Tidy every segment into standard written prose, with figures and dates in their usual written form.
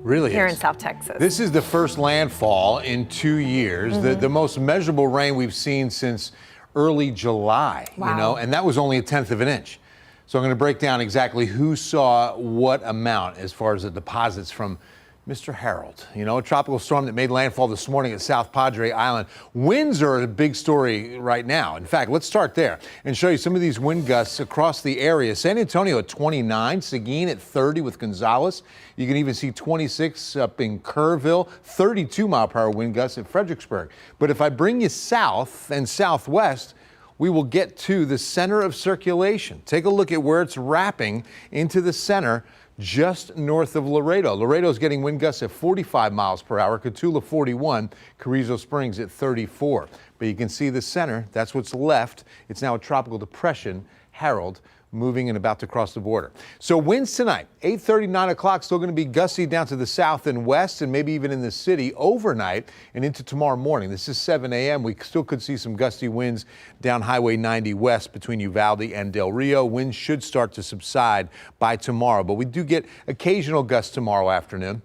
Really here is. in South Texas. This is the first landfall in 2 years, the most measurable rain we've seen since early July, Wow. and that was only 1/10 of an inch. So I'm going to break down exactly who saw what amount as far as the deposits from Mr. Harold, a tropical storm that made landfall this morning at South Padre Island. Winds are a big story right now. In fact, let's start there and show you some of these wind gusts across the area. San Antonio at 29, Seguin at 30 with Gonzales. You can even see 26 up in Kerrville, 32-mile-per-hour wind gusts at Fredericksburg. But if I bring you south and southwest, we will get to the center of circulation. Take a look at where it's wrapping into the center just north of Laredo. Laredo is getting wind gusts at 45 miles per hour, Cotulla 41, Carrizo Springs at 34. But you can see the center, that's what's left. It's now a tropical depression, Harold, moving and about to cross the border. So winds tonight, 8:30, 9 o'clock, still going to be gusty down to the south and west and maybe even in the city overnight and into tomorrow morning. This is 7 a.m. We still could see some gusty winds down Highway 90 west between Uvalde and Del Rio. Winds should start to subside by tomorrow, but we do get occasional gusts tomorrow afternoon.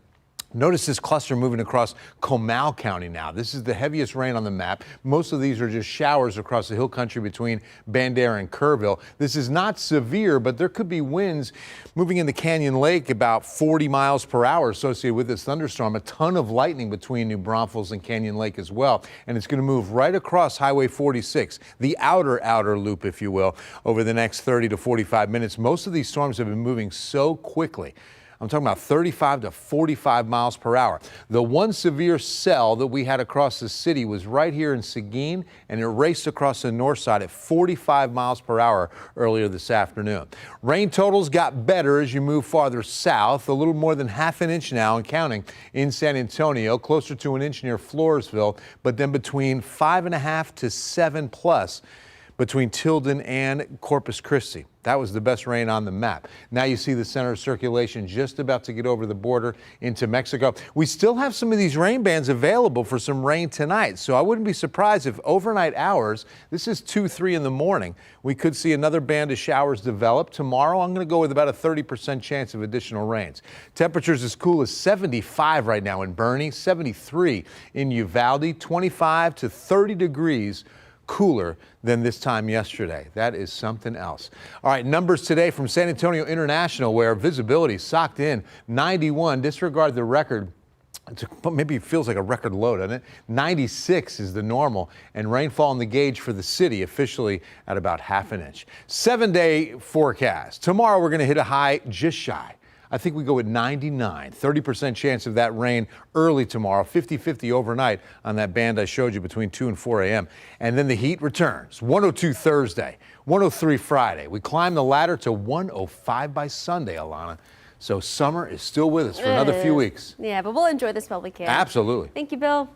Notice this cluster moving across Comal County now. This is the heaviest rain on the map. Most of these are just showers across the hill country between Bandera and Kerrville. This is not severe, but there could be winds moving into Canyon Lake about 40 miles per hour associated with this thunderstorm. A ton of lightning between New Braunfels and Canyon Lake as well. And it's going to move right across Highway 46, the outer loop, if you will, over the next 30 to 45 minutes. Most of these storms have been moving so quickly. I'm talking about 35 to 45 miles per hour. The one severe cell that we had across the city was right here in Seguin, and it raced across the north side at 45 miles per hour earlier this afternoon. Rain totals got better as you move farther south, a little more than half an inch now and counting in San Antonio, closer to an inch near Floresville, but then between 5.5 to 7 plus between Tilden and Corpus Christi. That was the best rain on the map. Now you see the center of circulation just about to get over the border into Mexico. We still have some of these rain bands available for some rain tonight, so I wouldn't be surprised if overnight hours, this is 2, 3 in the morning, we could see another band of showers develop. Tomorrow, I'm going to go with about a 30% chance of additional rains. Temperatures as cool as 75 right now in Bernie, 73 in Uvalde, 25 to 30 degrees cooler than this time yesterday. That is something else. All right, numbers today from San Antonio International, where visibility socked in 91. Disregard the record. Maybe it feels like a record low, doesn't it? 96 is the normal, and rainfall in the gauge for the city officially at about half an inch. 7-day forecast. Tomorrow we're going to hit a high just shy. I think we go with 99, 30% chance of that rain early tomorrow, 50-50 overnight on that band I showed you between 2 and 4 a.m. And then the heat returns, 102 Thursday, 103 Friday. We climb the ladder to 105 by Sunday, Alana. So summer is still with us for another few weeks. Yeah, but we'll enjoy this while we can. Absolutely. Thank you, Bill.